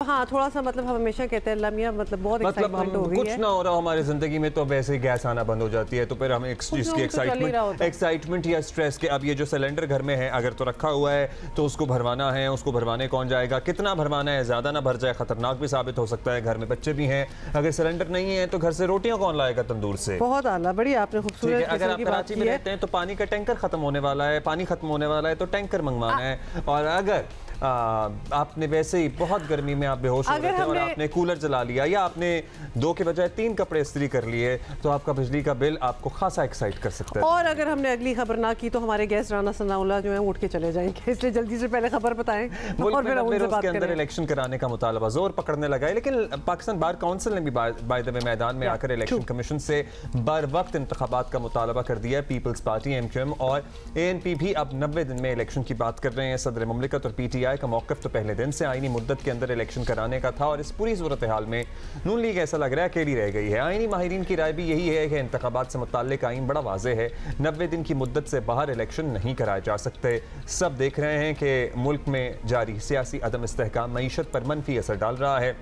हाँ थोड़ा सा मतलब हम हमेशा कहते हैं लम्या मतलब बहुत एक्साइटमेंट हो गई है, कुछ ना हो रहा हमारी ज़िंदगी में तो वैसे ही गैस आना बंद हो जाती है, तो फिर हमें इस चीज़ की एक्साइटमेंट या स्ट्रेस के अब ये जो सिलेंडर घर में है अगर तो रखा हुआ है तो उसको भरवाना है, उसको भरवाने कौन जाएगा, कितना भरवाना है, ज़्यादा ना भर जाए, खतरनाक भी साबित हो सकता है, घर में बच्चे भी हैं, अगर सिलेंडर नहीं है तो घर से रोटियां कौन लाएगा तंदूर से। बहुत आला, बड़ी आपने खूबसूरत। अगर आप कराची में रहते हैं तो पानी का टैंकर खत्म होने वाला है, पानी खत्म होने वाला है तो टैंकर मंगवाना है, और अगर आपने वैसे ही बहुत गर्मी में आप बेहोश हो रहे थे और आपने कूलर चला लिया या आपने 2 के बजाय 3 कपड़े इस्त्री कर लिए तो आपका बिजली का बिल आपको खासा एक्साइट कर सकता है। और अगर हमने अगली खबर ना की तो हमारे गेस्ट राना सनाउल्लाह जो है उठ के चले जाएंगे, इसलिए जल्दी से पहले खबर बताएं और फिर हम उनसे बात करें। अंदर इलेक्शन कराने का मुतालबा जोर पकड़ने लगा है, लेकिन पाकिस्तान बार काउंसिल ने भी बाय द वे मैदान में आकर इलेक्शन कमीशन से बर वक्त इंतखाबात का मुतालबा कर दिया है। पीपल्स पार्टी MQM और ANP भी अब 90 दिन में इलेक्शन की बात कर रहे हैं। सदर मुमलिकत और PTI का मौक़िफ़ तो पहले दिन से आईनी मुद्दत के अंदर इलेक्शन कराने का था और इस पूरी सूरत हाल में नून लीग ऐसा लग रहा है अकेली रह गई है। आईनी माहिरीन की राय भी यही है कि इंतखाबात से मुताल्लिक आईन बड़ा वाज़ेह है, 90 दिन की मुद्दत से बाहर इलेक्शन नहीं कराए जा सकते। सब देख रहे हैं कि मुल्क में जारी सियासी अदम इस्तेहकाम मईशत पर मनफी असर डाल रहा है।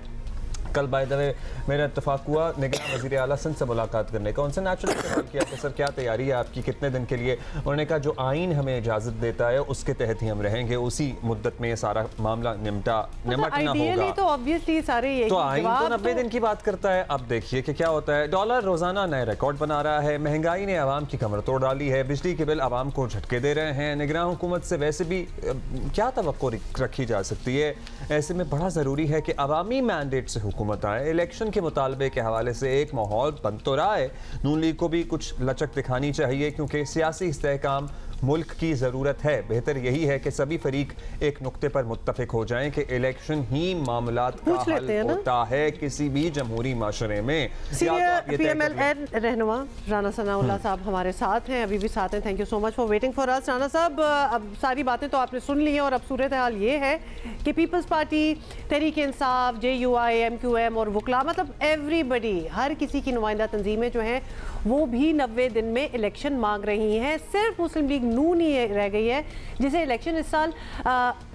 कल बाय द वे मेरा इत्तेफाक हुआ निगरान वज़ीर आला सिंध से मुलाकात करने का, उनसे नेचुरली सवाल किया कि सर क्या तैयारी है आपकी, कितने दिन के लिए। उन्होंने कहा जो आइन हमें इजाज़त देता है उसके तहत ही हम रहेंगे, उसी मुद्दत में ये सारा मामला निमटना होगा। तो ऑब्वियसली सारे तो आइन तो 90 दिन की बात करता है। अब देखिए कि क्या होता है, डॉलर रोजाना नए रिकॉर्ड बना रहा है, महंगाई ने आवाम की कमर तोड़ डाली है, बिजली के बिल आवाम को झटके दे रहे हैं, निगरान हुकूमत से वैसे भी क्या तवक्को रखी जा सकती है। ऐसे में बड़ा ज़रूरी है कि अवामी मैंडेट से हुकूमत आए। इलेक्शन के मुतालबे के हवाले से एक माहौल बन तो रहा है, नून लीग को भी कुछ लचक दिखानी चाहिए क्योंकि सियासी इस्तेहकाम मुल्क की ज़रूरत है। बेहतर यही है कि सभी फरीक एक नुक्ते पर मुत्तफिक हो जाएं कि इलेक्शन ही मामलात का हल होता है किसी भी जमहूरी माशरे में। PMLN रहनुमा राना सनाउल्लाह साहब हमारे साथ हैं, अभी भी साथ हैं। Thank you so much for waiting for us. Rana साहब, अब सारी बातें तो आपने सुन ली हैं और अब सूरत हाल ये है कि peoples party, Tehreek Insaf, JUI, MQM और वकला, मतलब एवरीबडी, हर किसी की नुमाइंदा तंजीमें जो हैं वो भी 90 दिन में इलेक्शन मांग रही हैं। सिर्फ मुस्लिम लीग नून ही रह गई है जिसे इलेक्शन इस साल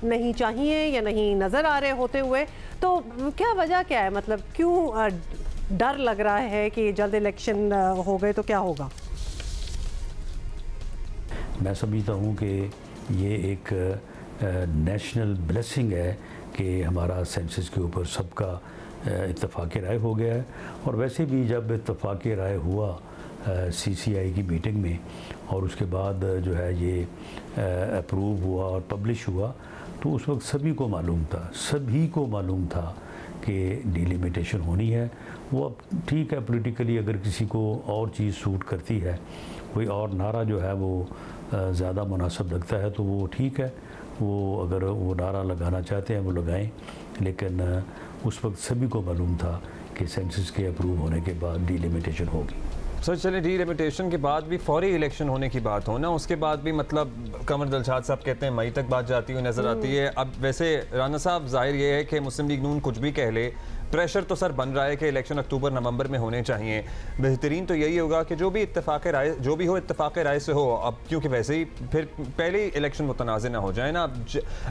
नहीं चाहिए या नहीं नज़र आ रहे होते हुए। तो क्या वजह क्या है, मतलब क्यों डर लग रहा है कि जल्द इलेक्शन हो गए तो क्या होगा? मैं समझता हूँ कि ये एक नेशनल ब्लेसिंग है कि हमारा सेंसस के ऊपर सबका इत्तफाक़ राय हो गया है। और वैसे भी जब इत्तफाक़ राय हुआ CCI की मीटिंग में और उसके बाद जो है ये अप्रूव हुआ और पब्लिश हुआ, तो उस वक्त सभी को मालूम था कि डिलिमिटेशन होनी है। वो अब ठीक है, पॉलिटिकली अगर किसी को और चीज़ सूट करती है, कोई और नारा जो है वो ज़्यादा मुनासिब लगता है तो वो ठीक है, वो अगर वो नारा लगाना चाहते हैं वो लगाएं। लेकिन उस वक्त सभी को मालूम था कि सेंसस के अप्रूव होने के बाद डिलिमिटेशन होगी। सर चले डिलिमिटेशन के बाद भी फौरी इलेक्शन होने की बात हो ना, उसके बाद भी मतलब कमर दिलशाद साहब कहते हैं मई तक बात जाती हुई नज़र आती है। अब वैसे राना साहब जाहिर ये है कि मुस्लिम लीग नून कुछ भी कह ले, प्रेशर तो सर बन रहा है कि इलेक्शन अक्टूबर नवंबर में होने चाहिए। बेहतरीन तो यही होगा कि जो भी इत्तेफाक राय जो भी हो इत्तेफाक राय से हो। अब क्योंकि वैसे ही फिर पहले ही इलेक्शन मुतनाज़ ना हो जाए ना,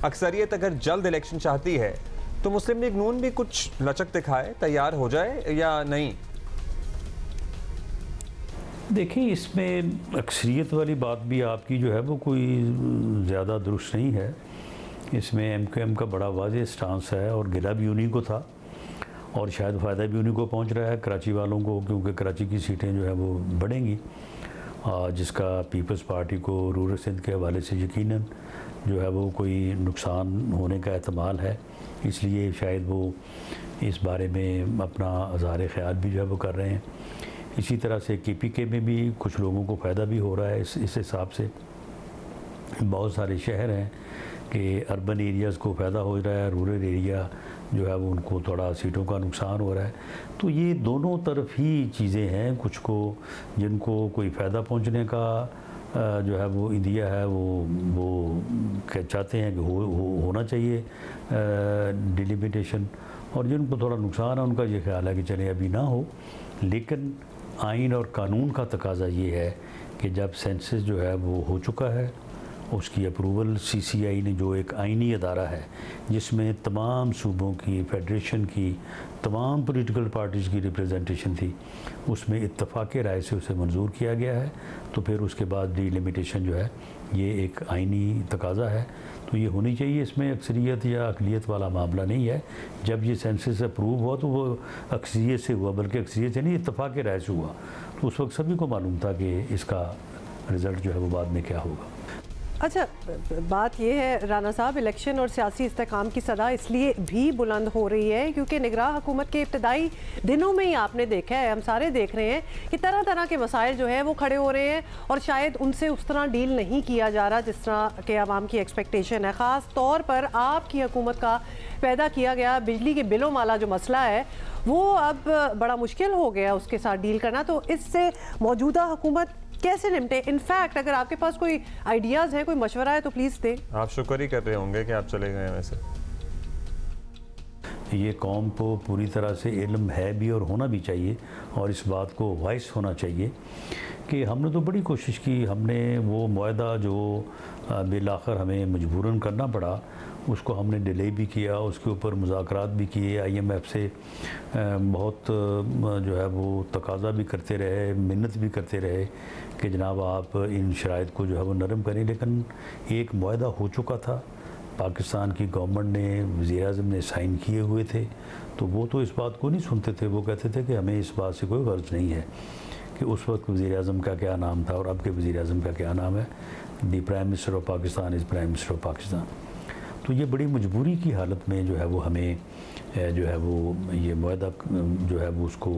अक्सरियत अगर जल्द इलेक्शन चाहती है तो मुस्लिम लीग नून भी कुछ लचक दिखाए, तैयार हो जाए या नहीं? देखिए, इसमें अक्सरियत वाली बात भी आपकी जो है वो कोई ज़्यादा दुरुस्त नहीं है। इसमें MQM का बड़ा वाज़ेह स्टांस है और गिला भी उन्हीं को था और शायद फ़ायदा भी उन्हीं को पहुंच रहा है, कराची वालों को, क्योंकि कराची की सीटें जो है वो बढ़ेंगी, जिसका पीपल्स पार्टी को रूरल सिंध के हवाले से यकीनन जो है वो कोई नुकसान होने का एहतमाल है। इसलिए शायद वो इस बारे में अपना अज़हार ख़याल भी जो है वो कर रहे हैं। इसी तरह से KPK में भी कुछ लोगों को फ़ायदा भी हो रहा है। इस हिसाब से बहुत सारे शहर हैं कि अर्बन एरियाज़ को फ़ायदा हो रहा है, रूरल एरिया जो है वो उनको थोड़ा सीटों का नुकसान हो रहा है। तो ये दोनों तरफ ही चीज़ें हैं, कुछ को जिनको कोई फ़ायदा पहुंचने का जो है वो इंदिया है वो चाहते हैं कि होना चाहिए डिलिमिटेशन, और जिनको थोड़ा नुकसान है उनका ये ख्याल है कि चले अभी ना हो। लेकिन आइन और कानून का तकाजा ये है कि जब सेंसस जो है वो हो चुका है उसकी अप्रूवल CCI ने, जो एक आइनी अदारा है जिसमें तमाम सूबों की, फेडरेशन की, तमाम पॉलिटिकल पार्टीज़ की रिप्रेजेंटेशन थी, उसमें इत्तफाक़ राय से उसे मंजूर किया गया है। तो फिर उसके बाद डिलिमिटेशन जो है ये एक आइनी तकाज़ा है, तो ये होनी चाहिए। इसमें अक्सरियत या अक़लियत वाला मामला नहीं है। जब ये सेंसस अप्रूव हुआ तो वो अक्सरियत से हुआ, बल्कि अक्सरियत से नहीं, इत्तफाक़ राय से हुआ। तो उस वक्त सभी को मालूम था कि इसका रिज़ल्ट जो है वो बाद में क्या होगा। अच्छा, बात यह है राना साहब, इलेक्शन और सियासी इस्तेकाम की सदा इसलिए भी बुलंद हो रही है क्योंकि निगरान हुकूमत के इब्तदाई दिनों में ही आपने देखा है, हम सारे देख रहे हैं कि तरह तरह के मसाइल जो है वो खड़े हो रहे हैं और शायद उनसे उस तरह डील नहीं किया जा रहा जिस तरह के आवाम की एक्सपेक्टेशन है। ख़ास तौर पर आपकी हुकूमत का पैदा किया गया बिजली के बिलों वाला जो मसला है वो अब बड़ा मुश्किल हो गया उसके साथ डील करना। तो इससे मौजूदा हुकूमत कैसे निपटे? इनफैक्ट अगर आपके पास कोई आइडियाज़ हैं, कोई मशवरा है तो प्लीज़ दें। आप शुक्र ही कर रहे होंगे कि आप चले गए हैं। वैसे ये कौम को पूरी तरह से इल्म है भी और होना भी चाहिए, और इस बात को वाइस होना चाहिए कि हमने तो बड़ी कोशिश की। हमने वो मुआहदा जो बिल आखिर हमें मजबूरन करना पड़ा, उसको हमने डिले भी किया, उसके ऊपर मुज़ाकरात भी किए, IMF से बहुत जो है वो तकाज़ा भी करते रहे, मिन्नत भी करते रहे कि जनाब आप इन शराइत को जो है वो नरम करें। लेकिन एक मुआहदा हो चुका था, पाकिस्तान की गवर्नमेंट ने, वज़ीर-ए-आज़म ने साइन किए हुए थे, तो वो तो इस बात को नहीं सुनते थे। वो कहते थे कि हमें इस बात से कोई गर्ज नहीं है कि उस वक्त वज़ीर-ए-आज़म का क्या नाम था और अब के वज़ीर-ए-आज़म का क्या नाम है। दी prime minister of Pakistan is prime minister of Pakistan. तो ये बड़ी मजबूरी की हालत में जो है वो हमें जो है वो ये मुआहदा जो है वो उसको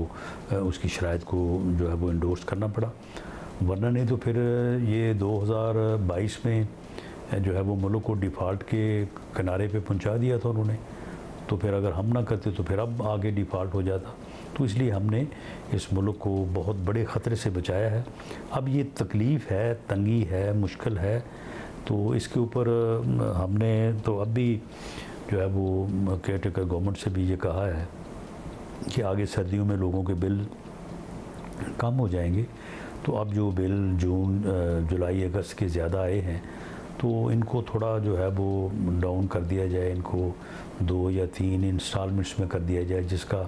उसकी शराइत को जो है वो इंडोर्स करना पड़ा, वरना नहीं तो फिर ये 2022 में जो है वो मुल्क को डिफ़ॉल्ट के किनारे पे पहुंचा दिया था उन्होंने। तो फिर अगर हम ना करते तो फिर अब आगे डिफ़ॉल्ट हो जाता। तो इसलिए हमने इस मुल्क को बहुत बड़े ख़तरे से बचाया है। अब ये तकलीफ़ है, तंगी है, मुश्किल है, तो इसके ऊपर हमने तो अब भी जो है वो केयरटेकर गवर्नमेंट से भी ये कहा है कि आगे सर्दियों में लोगों के बिल कम हो जाएंगे। तो अब जो बिल जून, जुलाई, अगस्त के ज़्यादा आए हैं तो इनको थोड़ा जो है वो डाउन कर दिया जाए, इनको 2 या 3 इंस्टॉलमेंट्स में कर दिया जाए। जिसका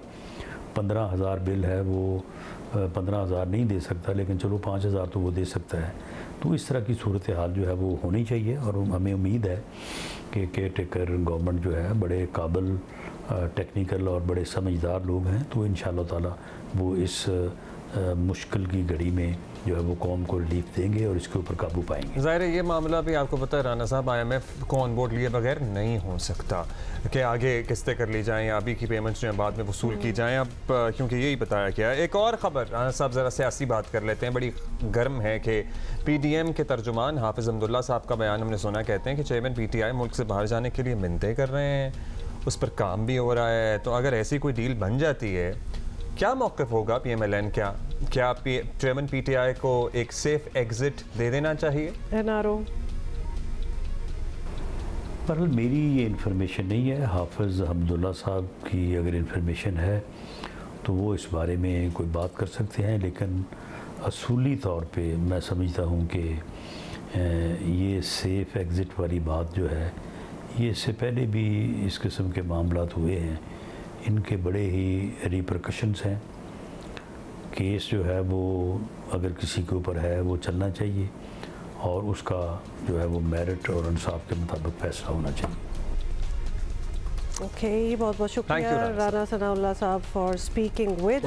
15,000 बिल है वो 15,000 नहीं दे सकता, लेकिन चलो 5,000 तो वो दे सकता है। तो इस तरह की सूरत हाल जो है वो होनी चाहिए, और हमें उम्मीद है कि केयरटेकर गवर्नमेंट जो है बड़े काबिल, टेक्निकल और बड़े समझदार लोग हैं, तो इंशाअल्लाह ताला वो इस मुश्किल की घड़ी में जो है वो कौम को रिलीफ देंगे और इसके ऊपर काबू पाएंगे। ज़ाहिर है ये मामला भी आपको पता है राना साहब, IMF को ऑन बोर्ड लिए बगैर नहीं हो सकता कि आगे किस्तें कर ली जाएँ, अभी की पेमेंट्स जो है बाद में वसूल की जाएँ। अब क्योंकि यही बताया गया है। एक और ख़बर राना साहब, ज़रा सियासी बात कर लेते हैं, बड़ी गर्म है कि PDM के तर्जुमान हाफिज़ अब्दुल्ला साहब का बयान हमने सुना, कहते हैं कि चेयरमैन PTI मुल्क से बाहर जाने के लिए मिन्नतें कर रहे हैं, उस पर काम भी हो रहा है। तो अगर ऐसी कोई डील बन जाती है, क्या मौक़िफ़ होगा PMLN? क्या चेयरमैन PTI को एक सेफ एग्जिट दे देना चाहिए? NRO पर मेरी ये इन्फॉर्मेशन नहीं है। हाफिज़ अब्दुल्ला साहब की अगर इन्फॉर्मेशन है तो वो इस बारे में कोई बात कर सकते हैं, लेकिन असूली तौर पे मैं समझता हूँ कि ये सेफ़ एग्ज़िट वाली बात जो है, ये इससे पहले भी इस किस्म के मामलात हुए हैं, इनके बड़े ही रिपरकशंस हैं। केस जो है वो अगर किसी के ऊपर है वो चलना चाहिए और उसका जो है वो मेरिट और इंसाफ के मुताबिक फैसला होना चाहिए। ओके, बहुत बहुत शुक्रिया राना सनाउल्लाह साहब फॉर स्पीकिंग विद